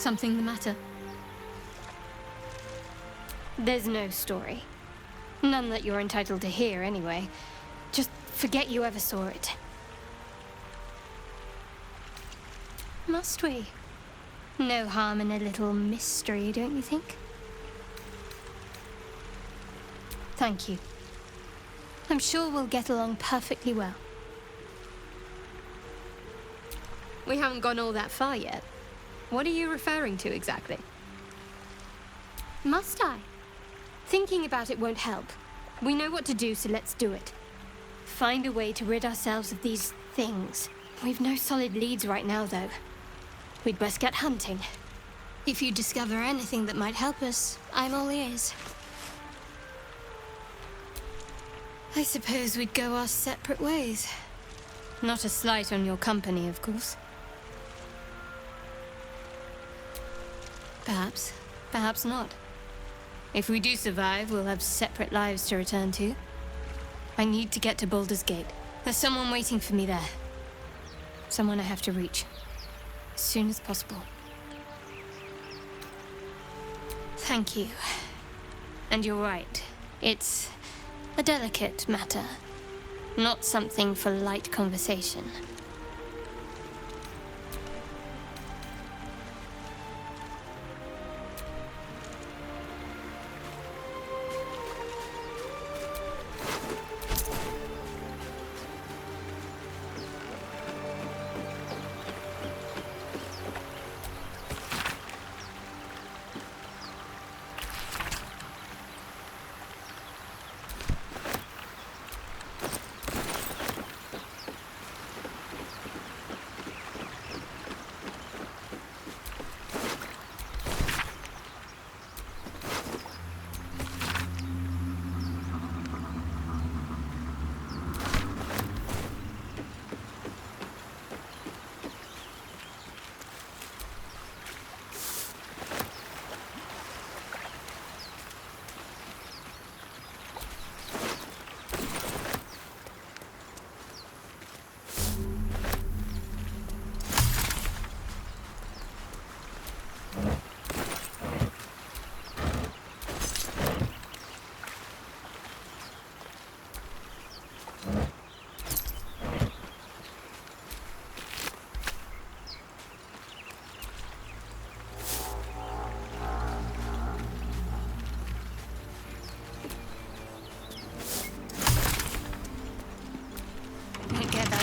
something the matter? There's no story. None that you're entitled to hear, anyway. Just forget you ever saw it. Must we? No harm in a little mystery, don't you think? Thank you. I'm sure we'll get along perfectly well. We haven't gone all that far yet. What are you referring to exactly? Must I? Thinking about it won't help. We know what to do, so let's do it. Find a way to rid ourselves of these things. We've no solid leads right now, though. We'd best get hunting. If you discover anything that might help us, I'm all ears. I suppose we'd go our separate ways. Not a slight on your company, of course. Perhaps. Perhaps not. If we do survive, we'll have separate lives to return to. I need to get to Baldur's Gate. There's someone waiting for me there. Someone I have to reach. As soon as possible. Thank you. And you're right. It's a delicate matter. Not something for light conversation.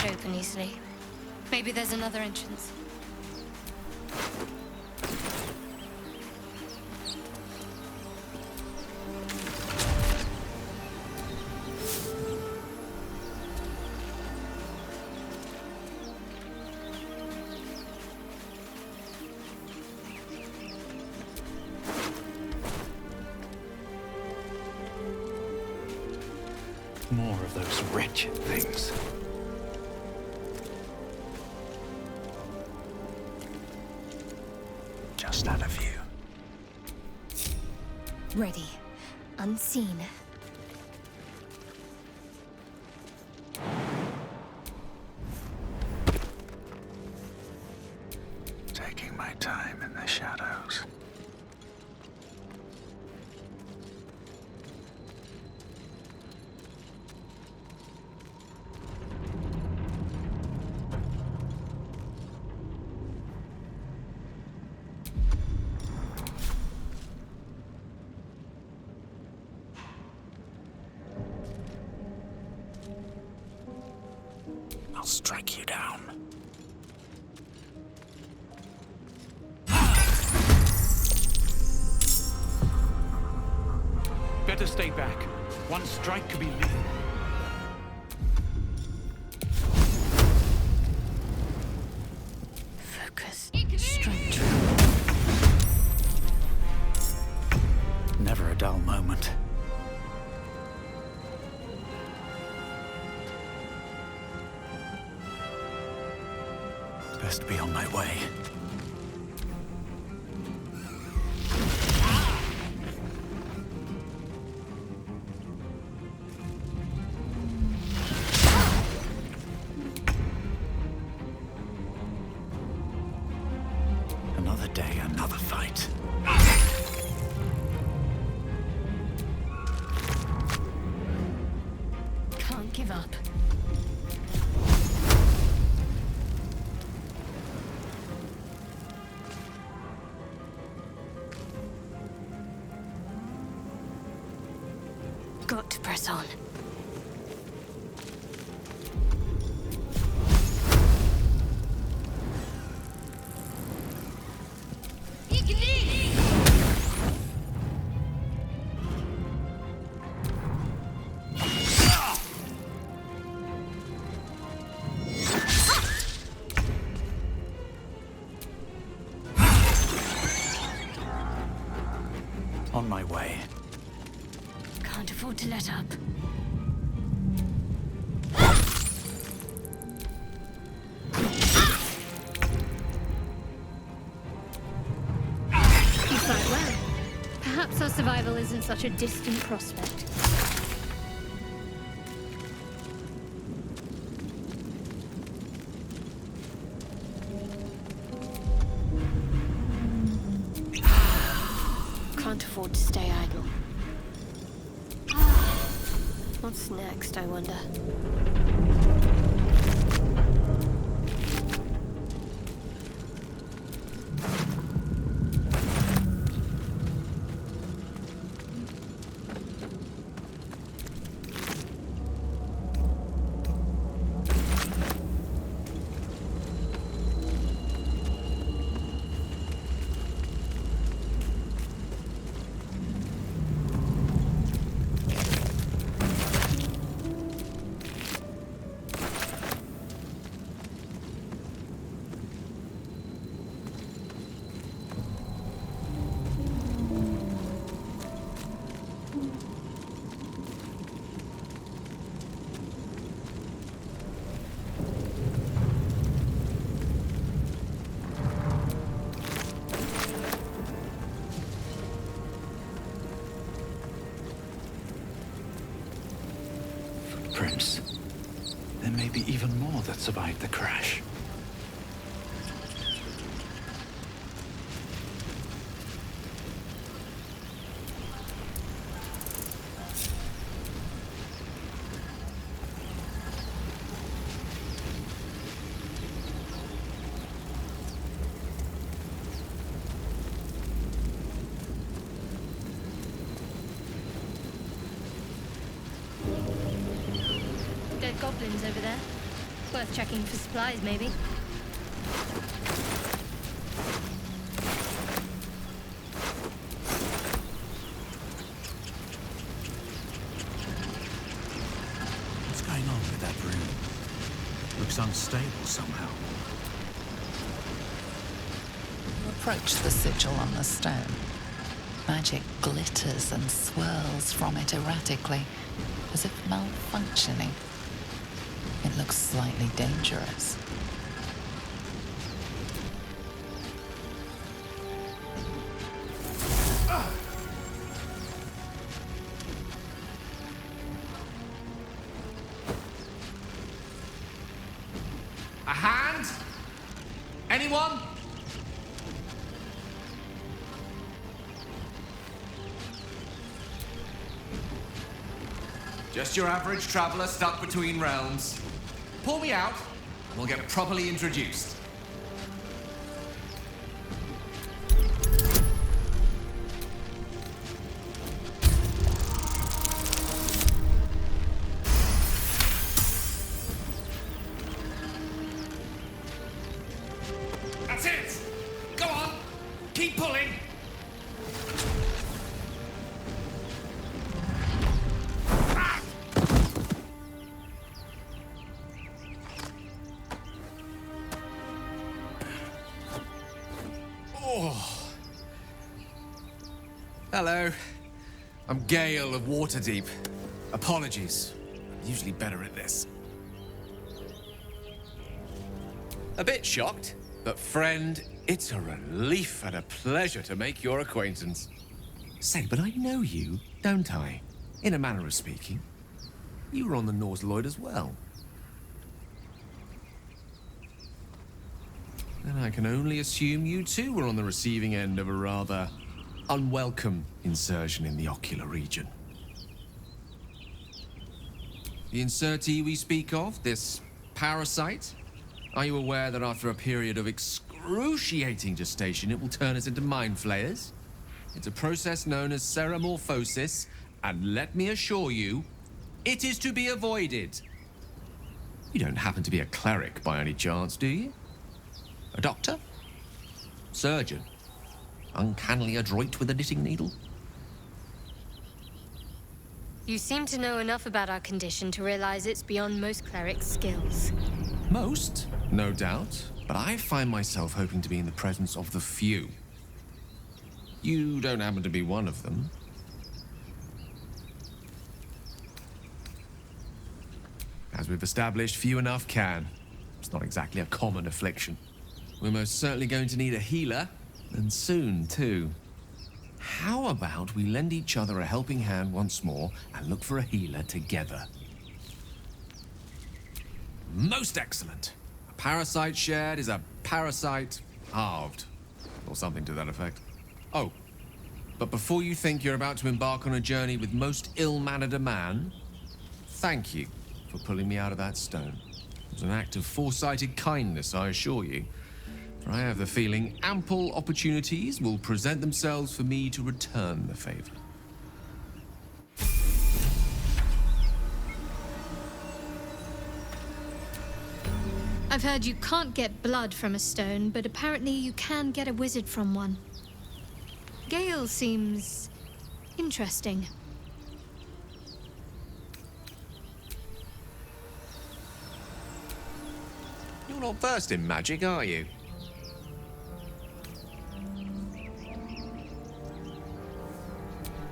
Open easily. Maybe there's another entrance. More of those wretched things. Just out of view. Ready. Unseen. Taking my time in the shadows. I'll strike you down. Better stay back. One strike could be lethal. Focus. Strike true. Never a dull moment. Best be on my way. Another day, another got to press on. On my way. Can't afford to let up. You fight well. Perhaps our survival isn't such a distant prospect. Can't afford to stay idle. What's next, I wonder? Footprints. There may be even more that survived the crash. Dead goblins over there. Worth checking for supplies, maybe. What's going on with that room? Looks unstable somehow. You approach the sigil on the stone. Magic glitters and swirls from it erratically, as if malfunctioning. It looks slightly dangerous. A hand? Anyone? Just your average traveler stuck between realms. Pull me out, and we'll get properly introduced. That's it! Go on! Keep pulling! Oh. Hello. I'm Gale of Waterdeep. Apologies. Usually better at this. A bit shocked, but friend, it's a relief and a pleasure to make your acquaintance. Say, but I know you, don't I? In a manner of speaking. You were on the Norse Lloyd as well. Then I can only assume you too were on the receiving end of a rather unwelcome insertion in the ocular region. The insertee we speak of, this parasite, are you aware that after a period of excruciating gestation, it will turn us into mind flayers? It's a process known as ceremorphosis, And let me assure you, it is to be avoided. You don't happen to be a cleric by any chance, do you? A doctor? Surgeon? Uncannily adroit with a knitting needle? You seem to know enough about our condition to realize it's beyond most clerics' skills. Most, no doubt. But I find myself hoping to be in the presence of the few. You don't happen to be one of them. As we've established, few enough can. It's not exactly a common affliction. We're most certainly going to need a healer, and soon, too. How about we lend each other a helping hand once more and look for a healer together? Most excellent. A parasite shared is a parasite halved, or something to that effect. Oh, but before you think you're about to embark on a journey with most ill-mannered a man, thank you for pulling me out of that stone. It was an act of foresighted kindness, I assure you. For I have the feeling ample opportunities will present themselves for me to return the favor. I've heard you can't get blood from a stone, but apparently you can get a wizard from one. Gale seems interesting. You're not versed in magic, are you?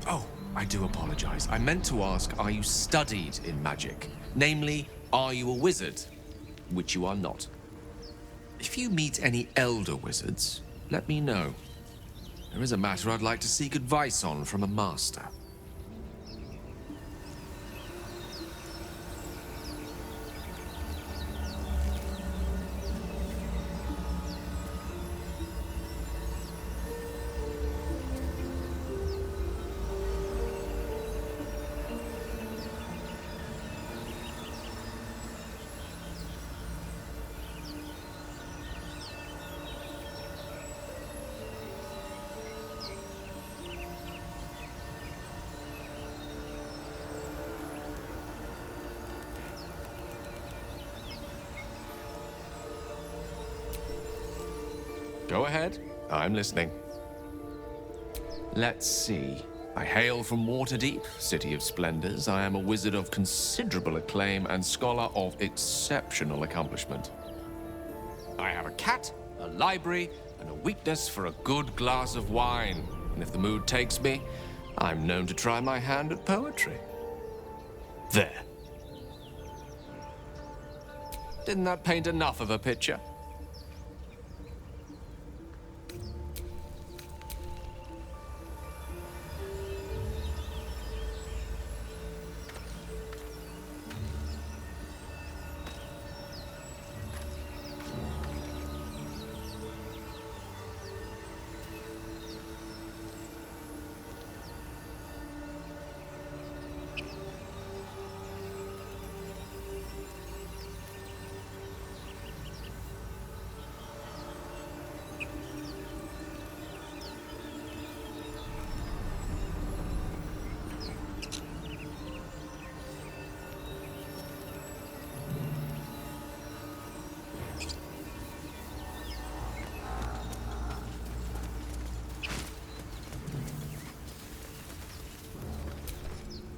Oh, I do apologize. I meant to ask, are you studied in magic? Namely, are you a wizard? Which you are not. If you meet any elder wizards, let me know. There is a matter I'd like to seek advice on from a master. Go ahead. I'm listening. Let's see. I hail from Waterdeep, city of splendors. I am a wizard of considerable acclaim and scholar of exceptional accomplishment. I have a cat, a library, and a weakness for a good glass of wine. And if the mood takes me, I'm known to try my hand at poetry. There. Didn't that paint enough of a picture?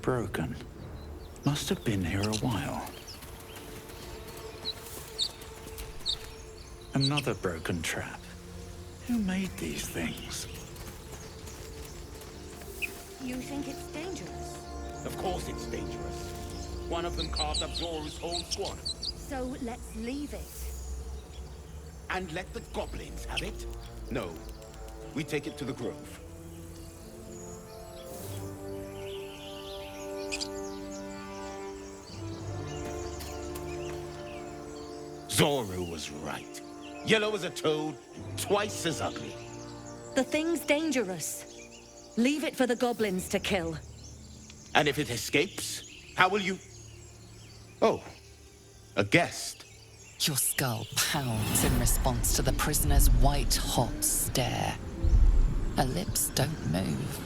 Broken. Must have been here a while. Another broken trap. Who made these things? You think it's dangerous? Of course it's dangerous. One of them carved up Zoru's whole squad. So let's leave it. And let the goblins have it? No. We take it to the grove. Zoru was right. Yellow as a toad, twice as ugly. The thing's dangerous. Leave it for the goblins to kill. And if it escapes, how will you... Oh, a guest. Your skull pounds in response to the prisoner's white-hot stare. Her lips don't move,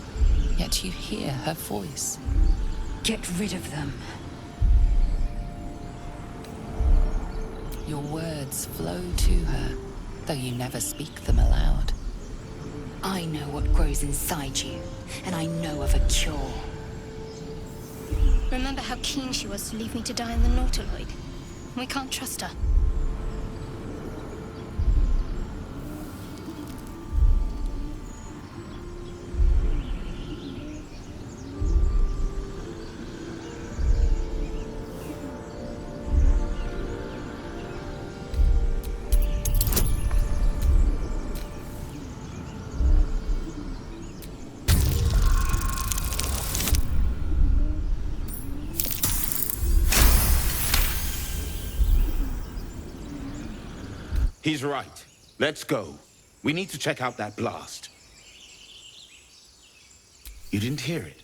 yet you hear her voice. Get rid of them. Your words flow to her, though you never speak them aloud. I know what grows inside you, and I know of a cure. Remember how keen she was to leave me to die in the Nautiloid? We can't trust her. He's right. Let's go. We need to check out that blast. You didn't hear it?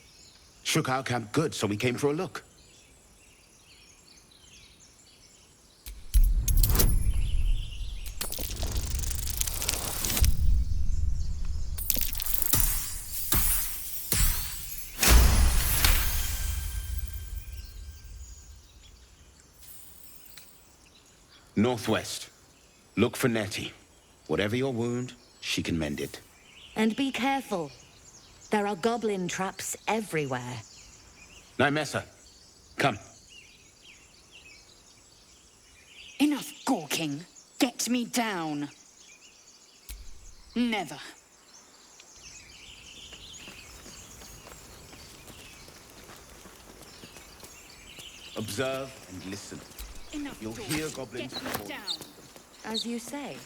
Shook our camp good, so we came for a look. Northwest. Look for Nettie. Whatever your wound, she can mend it. And be careful. There are goblin traps everywhere. Nymessa, come. Enough gawking. Get me down. Never. Observe and listen. Enough You'll talk. hear goblins Get me before. down. As you say.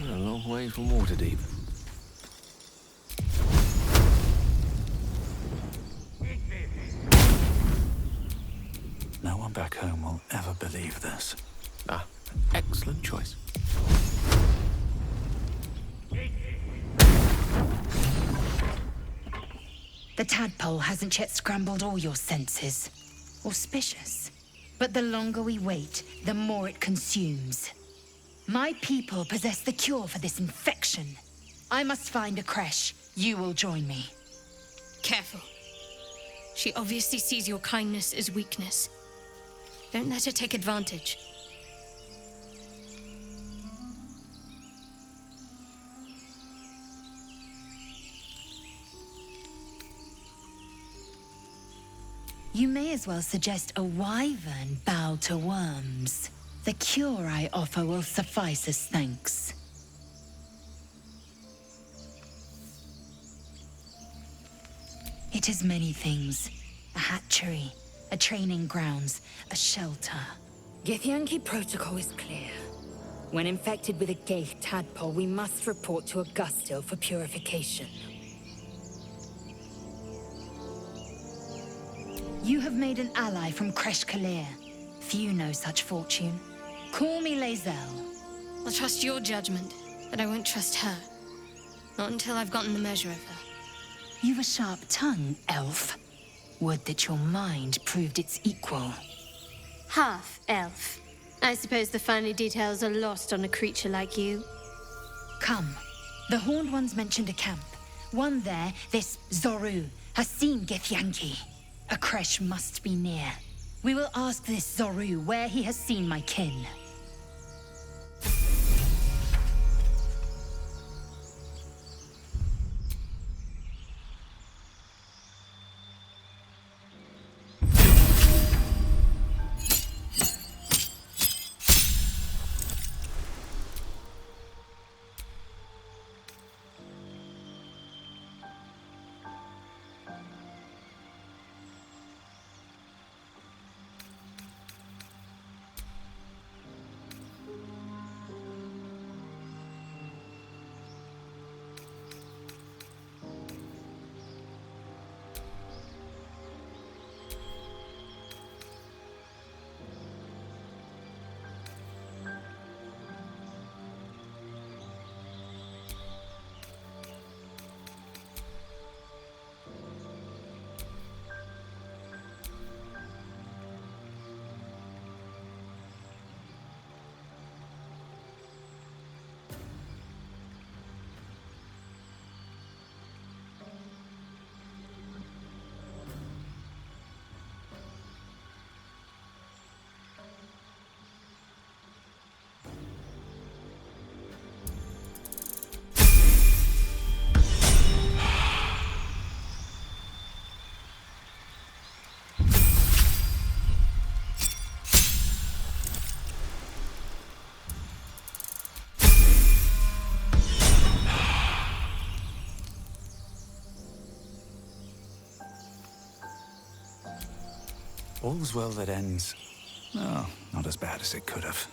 A long way from Waterdeep. No one back home will ever believe this. Ah, excellent choice. The tadpole hasn't yet scrambled all your senses. Auspicious. But the longer we wait, the more it consumes. My people possess the cure for this infection. I must find a creche. You will join me. Careful. She obviously sees your kindness as weakness. Don't let her take advantage. You may as well suggest a wyvern bow to worms. The cure I offer will suffice as thanks. It is many things. A hatchery, a training grounds, a shelter. Githyanki protocol is clear. When infected with a Gaith tadpole, we must report to Augustil for purification. You have made an ally from Kresh Kalir. Few know such fortune. Call me Lae'zel. I'll trust your judgment, but I won't trust her. Not until I've gotten the measure of her. You've a sharp tongue, elf. Would that your mind proved its equal. Half-elf. I suppose the finer details are lost on a creature like you. Come. The Horned Ones mentioned a camp. One there, this Zoru, has seen Githyanki. A creche must be near. We will ask this Zoru where he has seen my kin. All's well that ends. Oh, not as bad as it could have.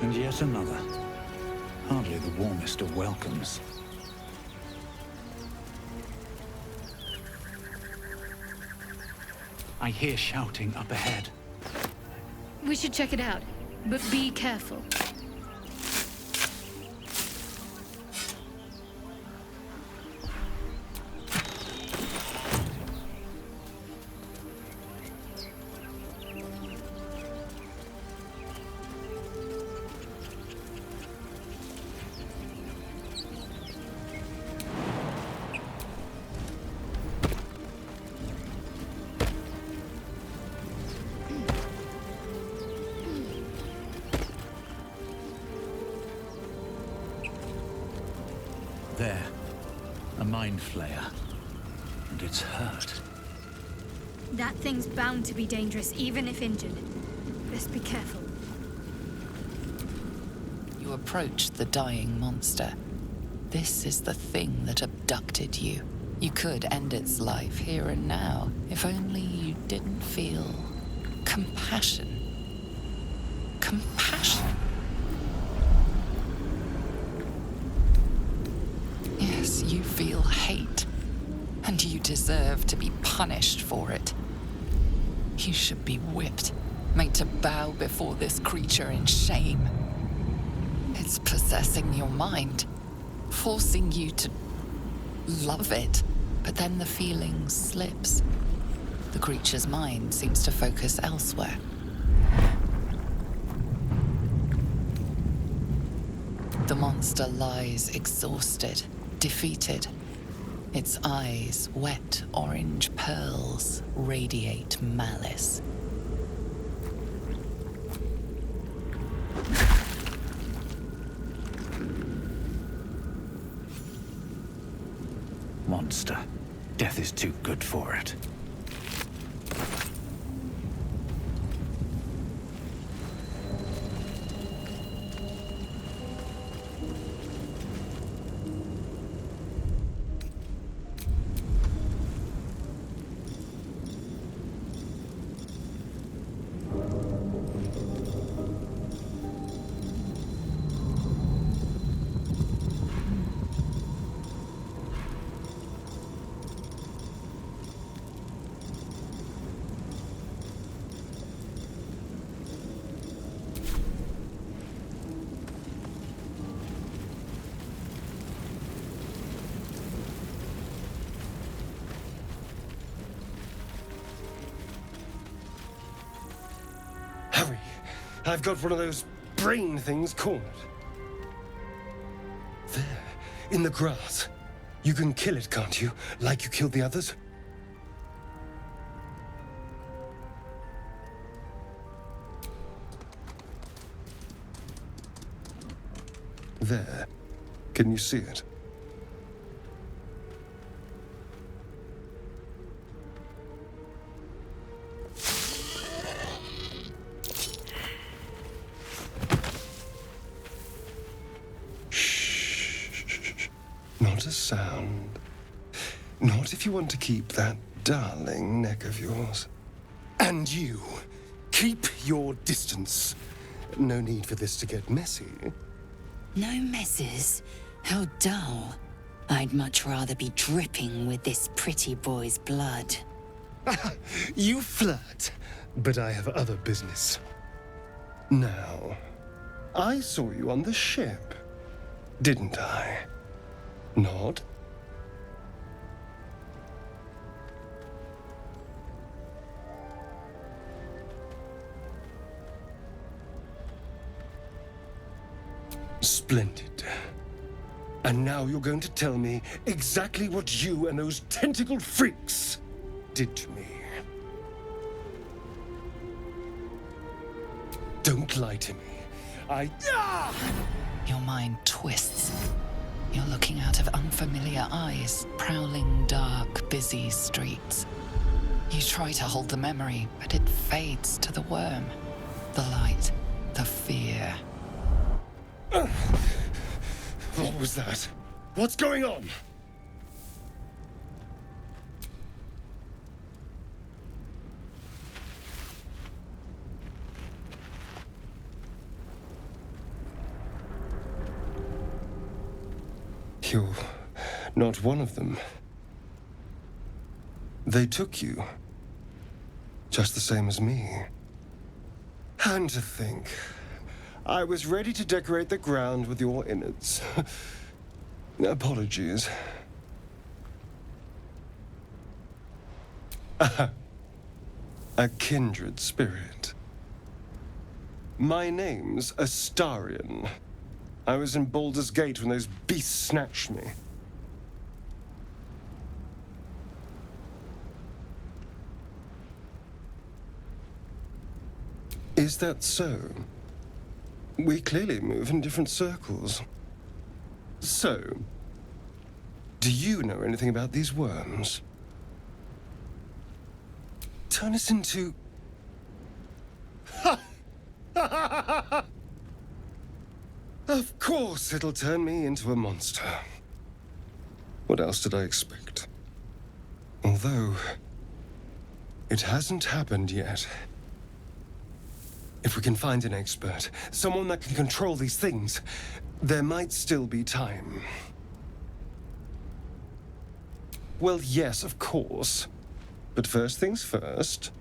And yet another. Hardly the warmest of welcomes. I hear shouting up ahead. We should check it out, but be careful. There. A mind flayer. And it's hurt. That thing's bound to be dangerous, even if injured. Best be careful. You approach the dying monster. This is the thing that abducted you. You could end its life here and now, if only you didn't feel compassion. Compassion? Yes, you feel hate, and you deserve to be punished for it. You should be whipped, made to bow before this creature in shame. It's possessing your mind, forcing you to love it, but then the feeling slips. The creature's mind seems to focus elsewhere. The monster lies exhausted, defeated. Its eyes, wet orange pearls, radiate malice. Monster. Death is too good for it. Hurry! I've got one of those brain things cornered. There, in the grass. You can kill it, can't you? Like you killed the others? There. Can you see it? Not a sound. Not if you want to keep that darling neck of yours. And you, keep your distance. No need for this to get messy. No messes? How dull. I'd much rather be dripping with this pretty boy's blood. You flirt, but I have other business. Now, I saw you on the ship, didn't I? Nod? Splendid. And now you're going to tell me exactly what you and those tentacled freaks did to me. Don't lie to me. Your mind twists. You're looking out of unfamiliar eyes, prowling dark, busy streets. You try to hold the memory, but it fades to the worm. The light, the fear. What was that? What's going on? You're not one of them. They took you. Just the same as me. And to think, I was ready to decorate the ground with your innards. Apologies. A kindred spirit. My name's Astarion. I was in Baldur's Gate when those beasts snatched me. Is that so? We clearly move in different circles. So, do you know anything about these worms? Turn us into... Of course it'll turn me into a monster. What else did I expect? Although, it hasn't happened yet. If we can find an expert, someone that can control these things, there might still be time. Well, yes, of course. But first things first.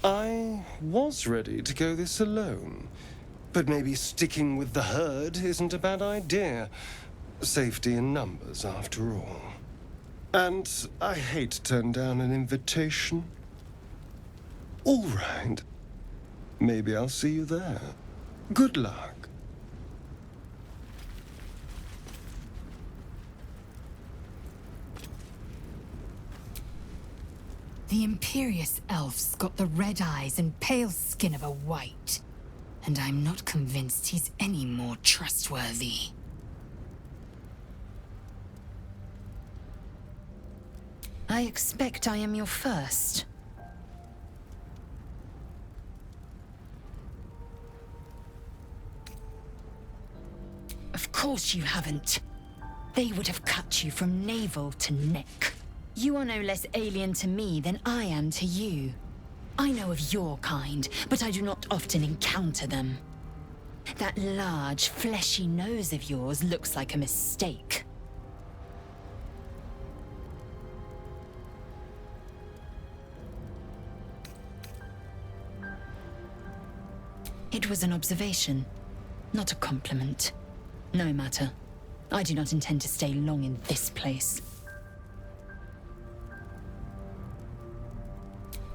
I was ready to go this alone. But maybe sticking with the herd isn't a bad idea. Safety in numbers, after all. And I hate to turn down an invitation. All right. Maybe I'll see you there. Good luck. The Imperious Elf's got the red eyes and pale skin of a white. And I'm not convinced he's any more trustworthy. I expect I am your first. Of course you haven't. They would have cut you from navel to neck. You are no less alien to me than I am to you. I know of your kind, but I do not often encounter them. That large, fleshy nose of yours looks like a mistake. It was an observation, not a compliment. No matter. I do not intend to stay long in this place.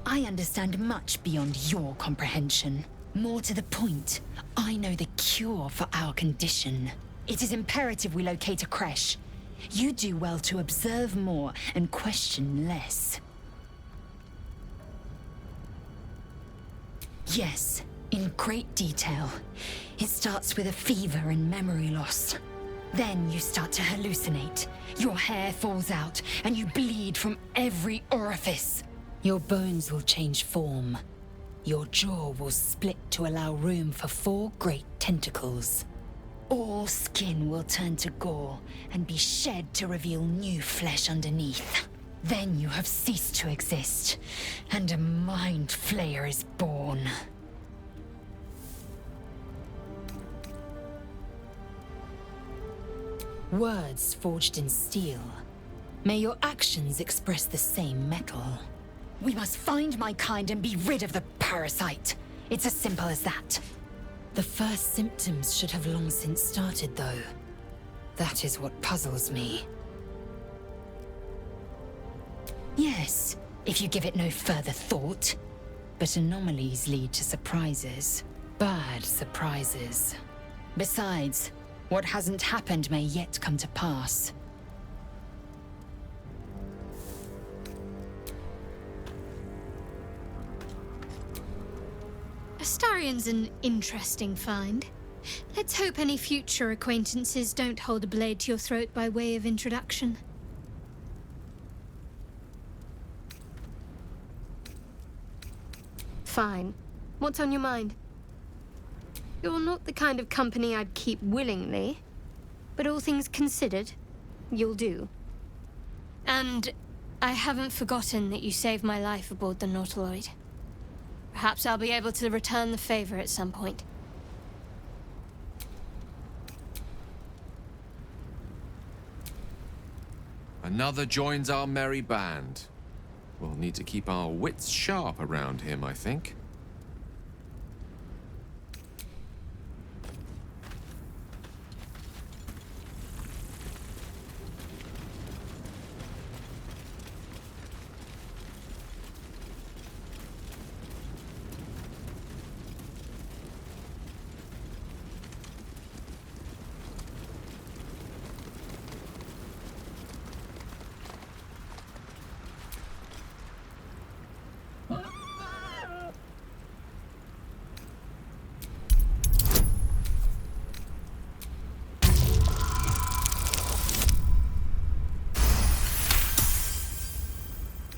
I understand much beyond your comprehension. More to the point, I know the cure for our condition. It is imperative we locate a creche. You do well to observe more and question less. Yes, in great detail. It starts with a fever and memory loss. Then you start to hallucinate. Your hair falls out, and you bleed from every orifice. Your bones will change form. Your jaw will split to allow room for 4 great tentacles. All skin will turn to gore and be shed to reveal new flesh underneath. Then you have ceased to exist, and a mind flayer is born. Words forged in steel. May your actions express the same metal. We must find my kind and be rid of the parasite. It's as simple as that. The first symptoms should have long since started, though. That is what puzzles me. Yes, if you give it no further thought. But anomalies lead to surprises. Bad surprises. Besides, what hasn't happened may yet come to pass. Astarion's an interesting find. Let's hope any future acquaintances don't hold a blade to your throat by way of introduction. Fine. What's on your mind? You're not the kind of company I'd keep willingly, but all things considered, you'll do. And I haven't forgotten that you saved my life aboard the Nautiloid. Perhaps I'll be able to return the favor at some point. Another joins our merry band. We'll need to keep our wits sharp around him, I think.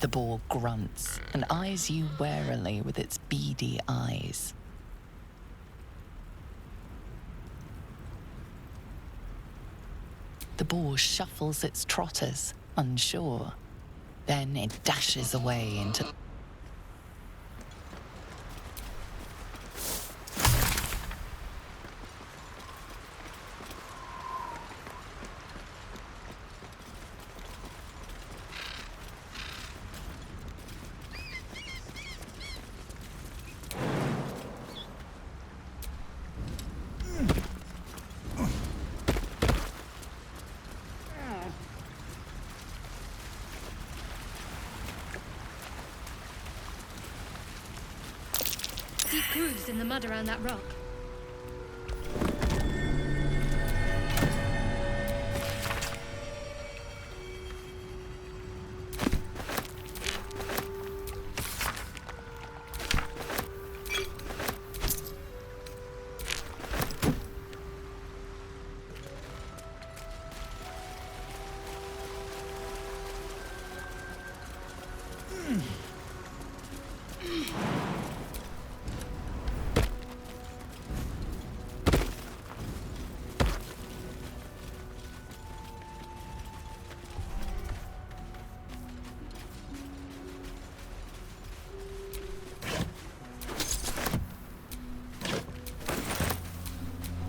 The boar grunts and eyes you warily with its beady eyes. The boar shuffles its trotters, unsure. Then it dashes away into... Deep grooves in the mud around that rock.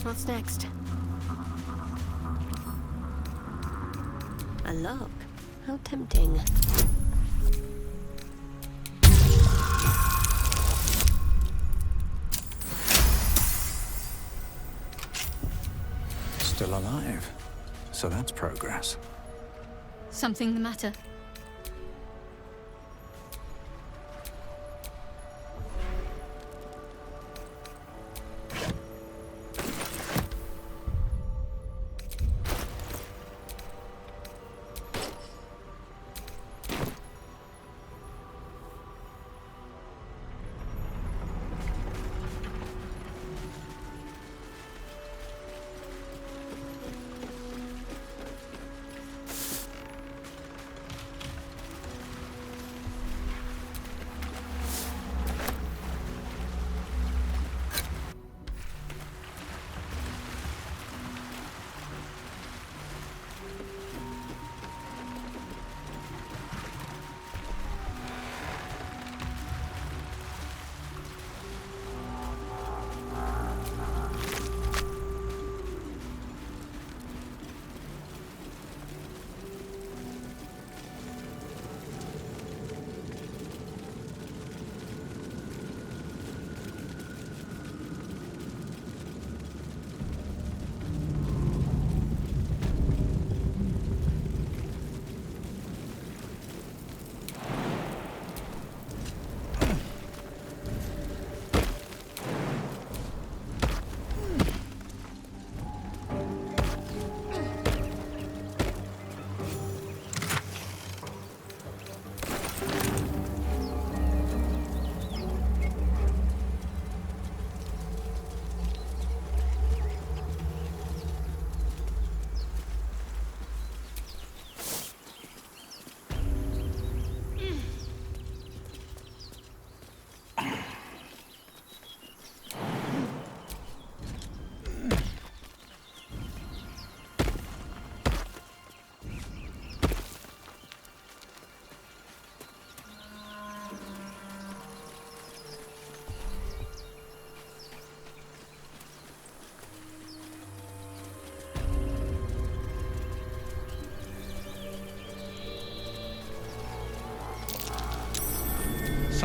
What's next? A log. How tempting. Still alive. So that's progress. Something the matter?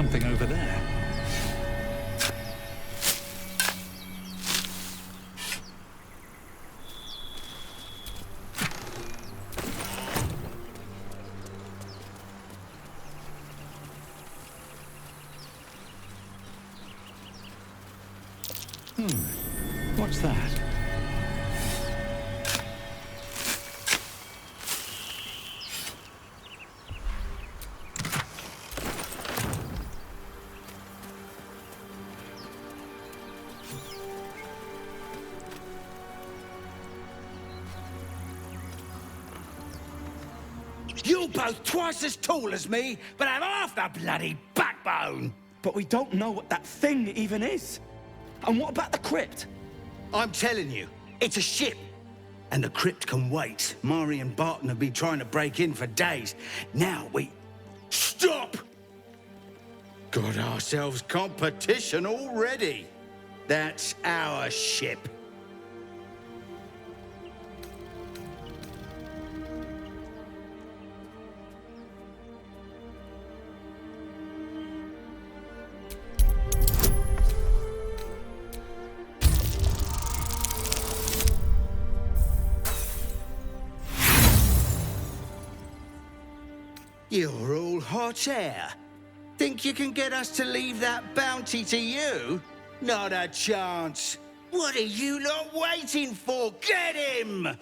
something over there. What's that? You're both twice as tall as me, but have half the bloody backbone! But we don't know what that thing even is. And what about the crypt? I'm telling you, it's a ship. And the crypt can wait. Mari and Barton have been trying to break in for days. Now we... Stop! Got ourselves competition already. That's our ship. You're all hot air. Think you can get us to leave that bounty to you? Not a chance. What are you lot waiting for? Get him!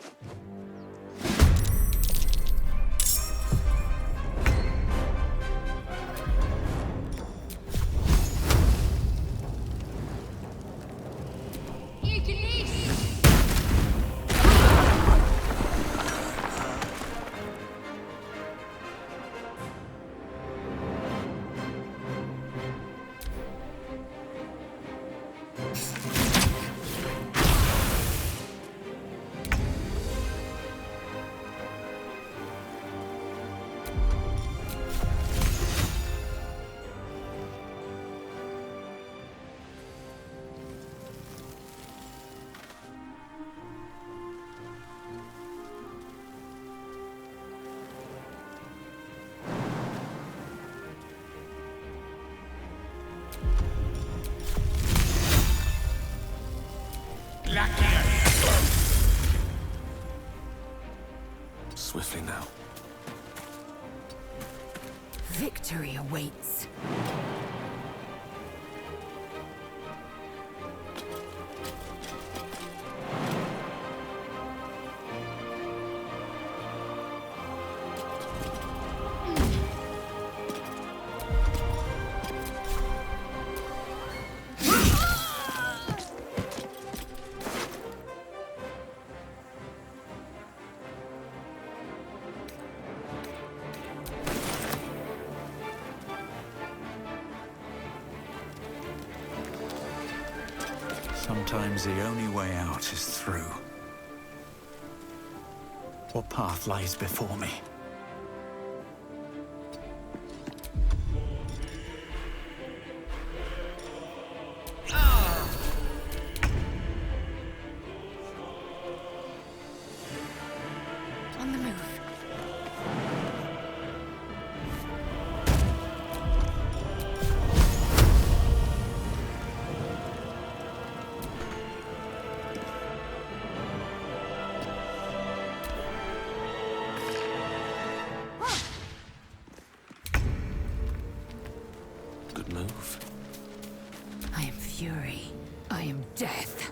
Swiftly now. Victory awaits. Sometimes the only way out is through. What path lies before me? On the move. Good move. I am fury. I am death.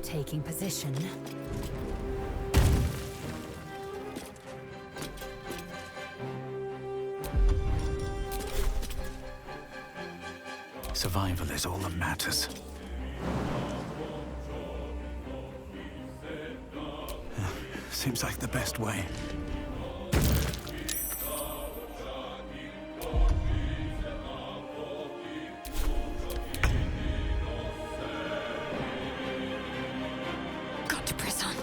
Taking position. Survival is all that matters. Seems like the best way. Got to press on.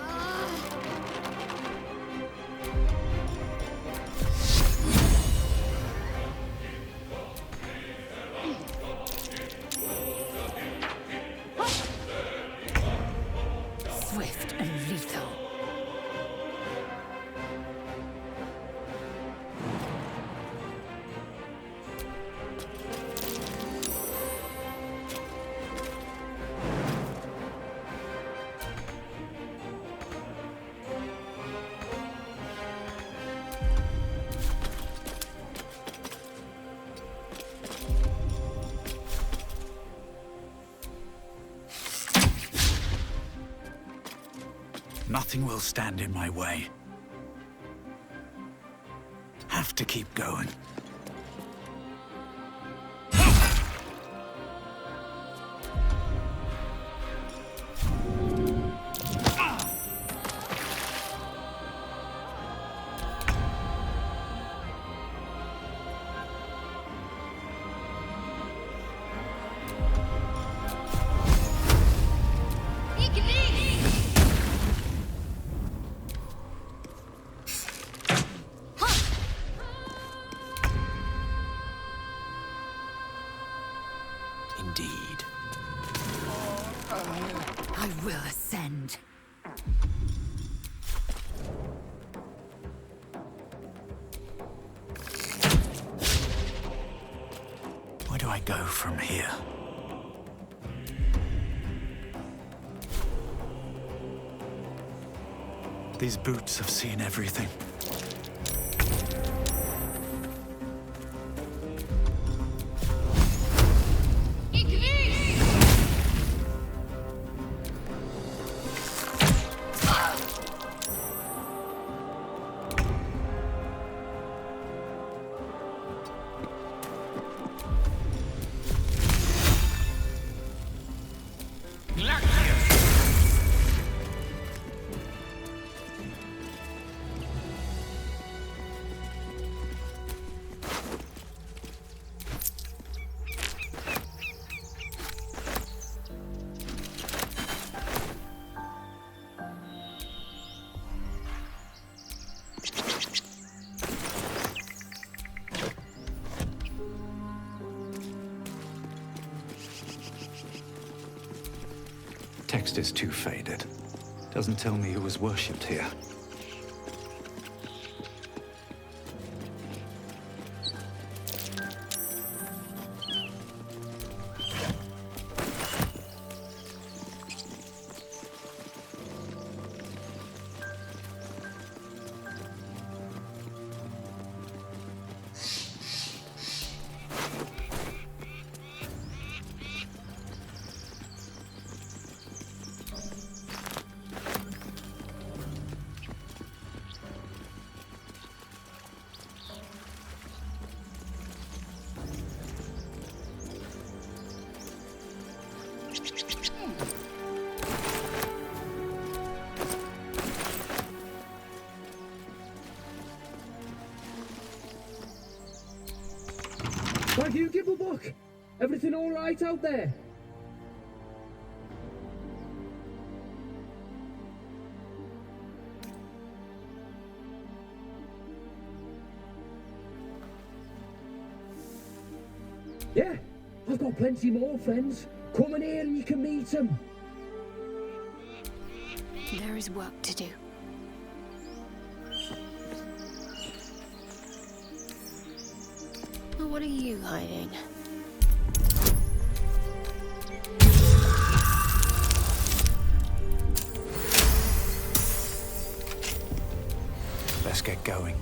Nothing will stand in my way. Have to keep going. Indeed. I will ascend. Where do I go from here? These boots have seen everything. Text is too faded. Doesn't tell me who was worshipped here. Thank you, Gibblebuck. Everything all right out there? Yeah, I've got plenty more friends. Come in here and you can meet them. There is work to do. Well, what are you hiding? Let's get going.